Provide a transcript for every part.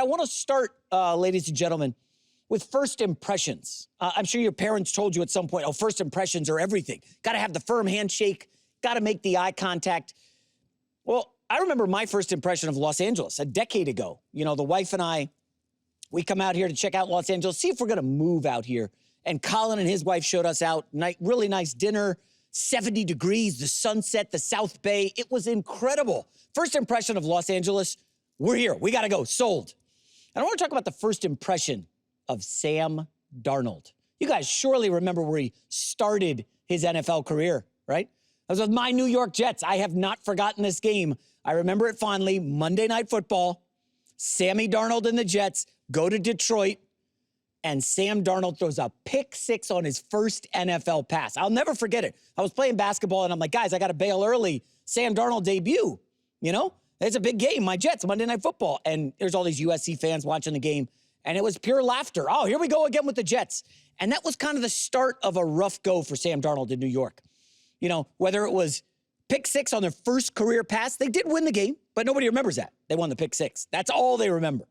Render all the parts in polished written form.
want to start, ladies and gentlemen, with first impressions. I'm sure your parents told you at some point, oh, first impressions are everything. Got to have the firm handshake, got to make the eye contact. Well, I remember my first impression of Los Angeles a decade ago. You know, the wife and I, we come out here to check out Los Angeles, see if we're going to move out here. And Colin and his wife showed us out. Really nice dinner, 70 degrees, the sunset, the South Bay. It was incredible. First impression of Los Angeles, we're here. We got to go. Sold. And I want to talk about the first impression of Sam Darnold. You guys surely remember where he started his NFL career, right? I was with my New York Jets. I have not forgotten this game. I remember it fondly. Monday Night Football. Sammy Darnold and the Jets go to Detroit, and Sam Darnold throws a pick six on his first NFL pass. I'll never forget it. I was playing basketball, and I'm like, guys, I got to bail early. Sam Darnold debut, you know? It's a big game, my Jets, Monday Night Football. And there's all these USC fans watching the game, and it was pure laughter. Oh, here we go again with the Jets. And that was kind of the start of a rough go for Sam Darnold in New York. You know, whether it was pick six on their first career pass, they did win the game, but nobody remembers that. They won the pick six. That's all they remember.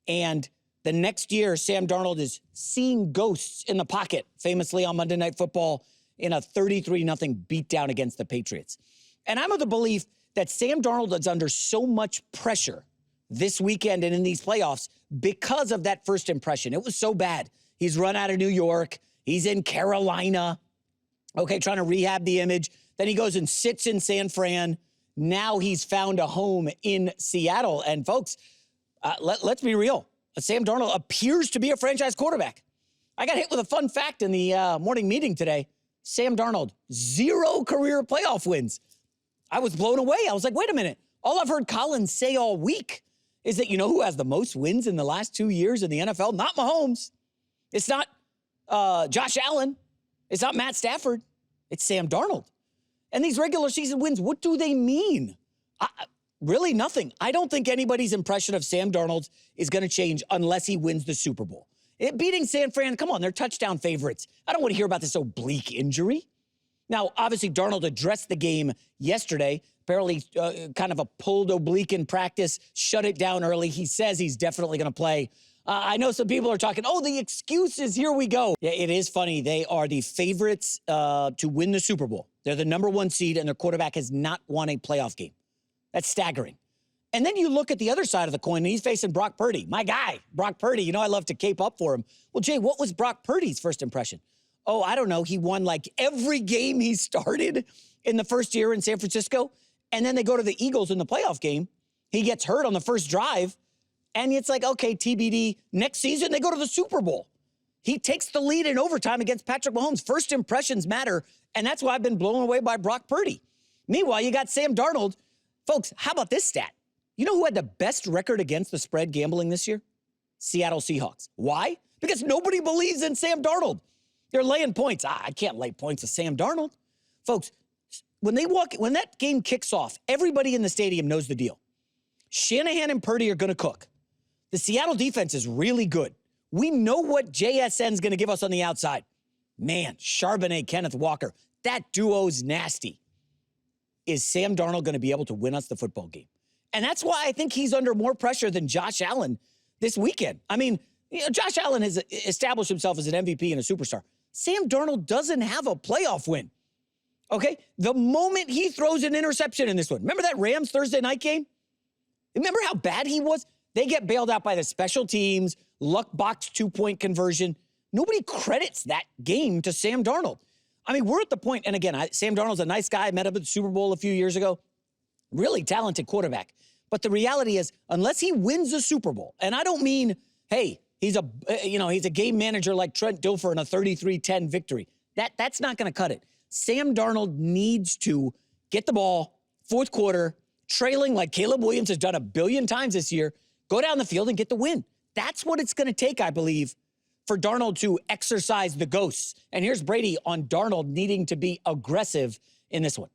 And the next year, Sam Darnold is seeing ghosts in the pocket, famously on Monday Night Football in a 33-0 beatdown against the Patriots. And I'm of the belief that Sam Darnold is under so much pressure this weekend and in these playoffs because of that first impression. It was so bad. He's run out of New York. He's in Carolina, okay, trying to rehab the image. Then he goes and sits in San Fran. Now he's found a home in Seattle. And folks, let's be real. Sam Darnold appears to be a franchise quarterback. I got hit with a fun fact in the morning meeting today. Sam Darnold, 0 career playoff wins. I was blown away. I was like, wait a minute. All I've heard Colin say all week is that, you know who has the most wins in the last 2 years in the NFL? Not Mahomes. It's not Josh Allen. It's not Matt Stafford. It's Sam Darnold. And these regular season wins, what do they mean? Really nothing. I don't think anybody's impression of Sam Darnold is going to change unless he wins the Super Bowl. Beating San Fran, come on, they're touchdown favorites. I don't want to hear about this oblique injury. Now, obviously, Darnold addressed the game yesterday. Apparently, kind of a pulled oblique in practice, shut it down early. He says he's definitely going to play. I know some people are talking, oh, the excuses, here we go. Yeah, it is funny. They are the favorites to win the Super Bowl. They're the #1 seed, and their quarterback has not won a playoff game. That's staggering. And then you look at the other side of the coin, and he's facing Brock Purdy. My guy, Brock Purdy. You know I love to cape up for him. Well, Jay, what was Brock Purdy's first impression? Oh, I don't know. He won like every game he started in the first year in San Francisco. And then they go to the Eagles in the playoff game. He gets hurt on the first drive. And it's like, okay, TBD. Next season, they go to the Super Bowl. He takes the lead in overtime against Patrick Mahomes. First impressions matter. And that's why I've been blown away by Brock Purdy. Meanwhile, you got Sam Darnold. Folks, how about this stat? You know who had the best record against the spread gambling this year? Seattle Seahawks. Why? Because nobody believes in Sam Darnold. They're laying points. I can't lay points to Sam Darnold. Folks, when that game kicks off, everybody in the stadium knows the deal. Shanahan and Purdy are going to cook. The Seattle defense is really good. We know what JSN's going to give us on the outside. Man, Charbonnet, Kenneth Walker, that duo's nasty. Is Sam Darnold going to be able to win us the football game? And that's why I think he's under more pressure than Josh Allen this weekend. I mean, you know, Josh Allen has established himself as an MVP and a superstar. Sam Darnold doesn't have a playoff win. Okay? The moment he throws an interception in this one, remember that Rams Thursday night game? Remember how bad he was? They get bailed out by the special teams, luck box 2-point conversion. Nobody credits that game to Sam Darnold. I mean, we're at the point, and again, Sam Darnold's a nice guy. I met him at the Super Bowl a few years ago. Really talented quarterback. But the reality is, unless he wins the Super Bowl, and I don't mean, hey, he's a game manager like Trent Dilfer in a 33-10 victory. That's not going to cut it. Sam Darnold needs to get the ball, fourth quarter, trailing like Caleb Williams has done 1 billion times this year, go down the field and get the win. That's what it's going to take, I believe, for Darnold to exercise the ghosts. And here's Brady on Darnold needing to be aggressive in this one.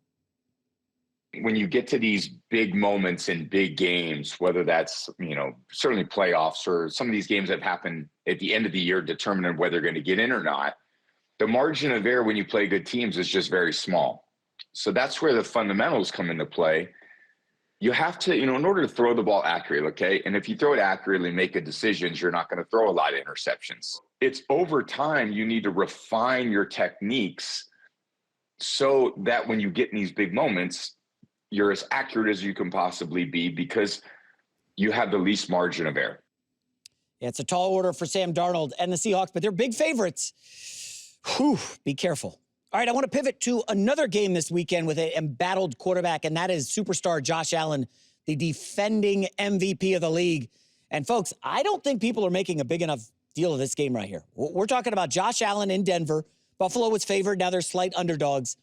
When you get to these big moments in big games, whether that's, certainly playoffs or some of these games that happen at the end of the year determining whether they're going to get in or not, the margin of error when you play good teams is just very small. So that's where the fundamentals come into play. you have to, in order to throw the ball accurately, okay? And if you throw it accurately, make good decisions, you're not going to throw a lot of interceptions. It's over time, you need to refine your techniques so that when you get in these big moments, you're as accurate as you can possibly be because you have the least margin of error. Yeah, it's a tall order for Sam Darnold and the Seahawks, but they're big favorites. Whew, be careful. All right, I want to pivot to another game this weekend with an embattled quarterback, and that is superstar Josh Allen, the defending MVP of the league. And folks, I don't think people are making a big enough deal of this game right here. We're talking about Josh Allen in Denver. Buffalo was favored. Now they're slight underdogs.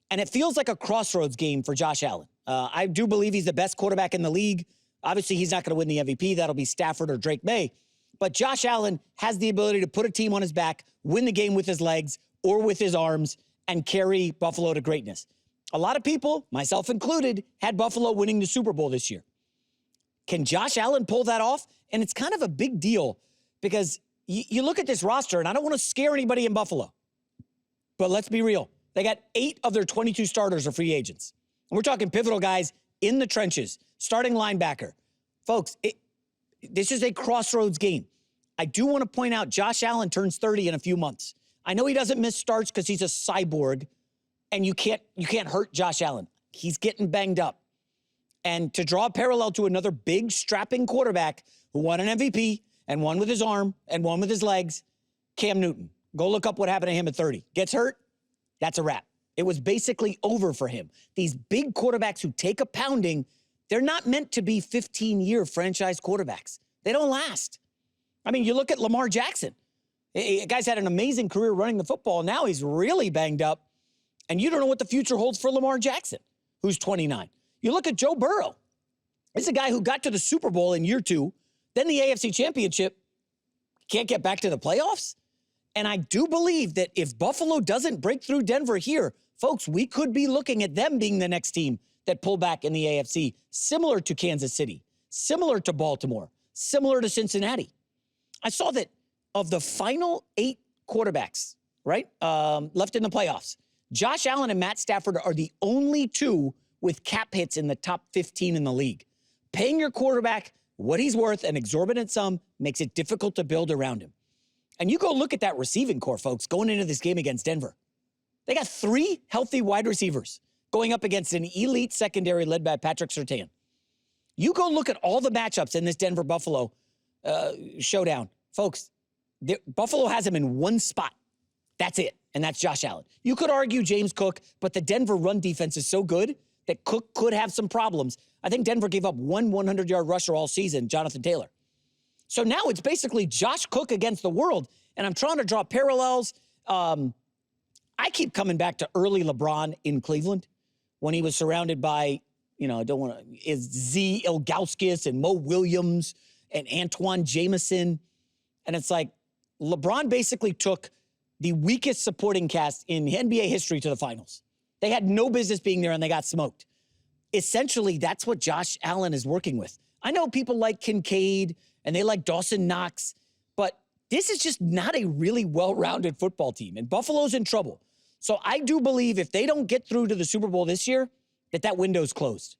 And it feels like a crossroads game for Josh Allen. I do believe he's the best quarterback in the league. Obviously, he's not going to win the MVP. That'll be Stafford or Drake May. But Josh Allen has the ability to put a team on his back, win the game with his legs or with his arms, and carry Buffalo to greatness. A lot of people, myself included, had Buffalo winning the Super Bowl this year. Can Josh Allen pull that off? And it's kind of a big deal because you look at this roster, and I don't want to scare anybody in Buffalo, but let's be real. They got 8 of their 22 starters are free agents. And we're talking pivotal guys in the trenches, starting linebacker. Folks, this is a crossroads game. I do want to point out Josh Allen turns 30 in a few months. I know he doesn't miss starts because he's a cyborg, and you can't hurt Josh Allen. He's getting banged up. And to draw a parallel to another big, strapping quarterback who won an MVP and won with his arm and won with his legs, Cam Newton. Go look up what happened to him at 30. Gets hurt, that's a wrap. It was basically over for him. These big quarterbacks who take a pounding, they're not meant to be 15-year franchise quarterbacks. They don't last. I mean, you look at Lamar Jackson. The guy's had an amazing career running the football. Now he's really banged up. And you don't know what the future holds for Lamar Jackson, who's 29. You look at Joe Burrow. This is a guy who got to the Super Bowl in year 2, then the AFC Championship, can't get back to the playoffs. And I do believe that if Buffalo doesn't break through Denver here, folks, we could be looking at them being the next team that pull back in the AFC, similar to Kansas City, similar to Baltimore, similar to Cincinnati. I saw that of the final 8 quarterbacks, right, left in the playoffs, Josh Allen and Matt Stafford are the only 2 with cap hits in the top 15 in the league. Paying your quarterback what he's worth, an exorbitant sum, makes it difficult to build around him. And you go look at that receiving core, folks, going into this game against Denver. They got 3 healthy wide receivers going up against an elite secondary led by Patrick Surtain. You go look at all the matchups in this Denver-Buffalo showdown. Folks, Buffalo has him in one spot. That's it, and that's Josh Allen. You could argue James Cook, but the Denver run defense is so good that Cook could have some problems. I think Denver gave up one 100-yard rusher all season, Jonathan Taylor. So now it's basically Josh Cook against the world, and I'm trying to draw parallels. I keep coming back to early LeBron in Cleveland when he was surrounded by, is Z. Ilgauskas and Mo Williams and Antoine Jameson. And it's like LeBron basically took the weakest supporting cast in NBA history to the finals. They had no business being there, and they got smoked. Essentially, that's what Josh Allen is working with. I know people like Kincaid, and they like Dawson Knox, but this is just not a really well-rounded football team, and Buffalo's in trouble. So I do believe if they don't get through to the Super Bowl this year, that window's closed.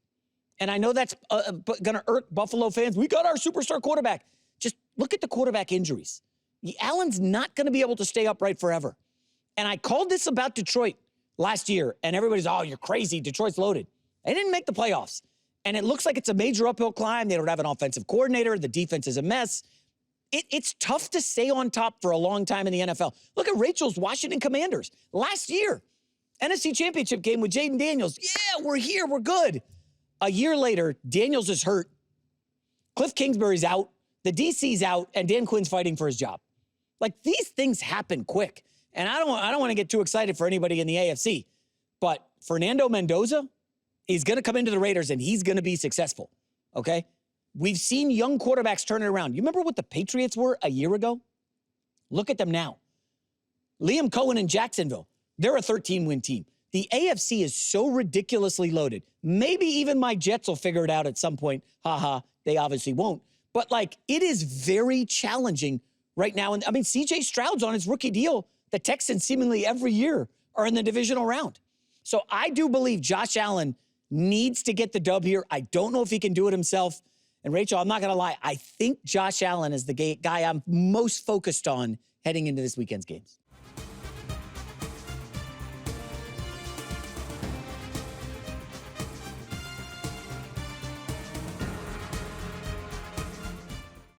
And I know that's going to irk Buffalo fans. We got our superstar quarterback. Just look at the quarterback injuries. Allen's not going to be able to stay upright forever. And I called this about Detroit last year, and everybody's, oh, you're crazy. Detroit's loaded. They didn't make the playoffs. And it looks like it's a major uphill climb. They don't have an offensive coordinator. The defense is a mess. It's tough to stay on top for a long time in the NFL. Look at Rachel's Washington Commanders. Last year, NFC Championship game with Jaden Daniels. Yeah, we're here. We're good. A year later, Daniels is hurt. Cliff Kingsbury's out. The DC's out. And Dan Quinn's fighting for his job. Like, these things happen quick. And I don't want to get too excited for anybody in the AFC. But Fernando Mendoza, he's going to come into the Raiders, and he's going to be successful, okay? We've seen young quarterbacks turn it around. You remember what the Patriots were a year ago? Look at them now. Liam Cohen in Jacksonville, they're a 13-win team. The AFC is so ridiculously loaded. Maybe even my Jets will figure it out at some point. They obviously won't. But, it is very challenging right now. And, C.J. Stroud's on his rookie deal. The Texans seemingly every year are in the divisional round. So I do believe Josh Allen needs to get the dub here. I don't know if he can do it himself. And Rachel, I'm not going to lie, I think Josh Allen is the guy I'm most focused on heading into this weekend's games.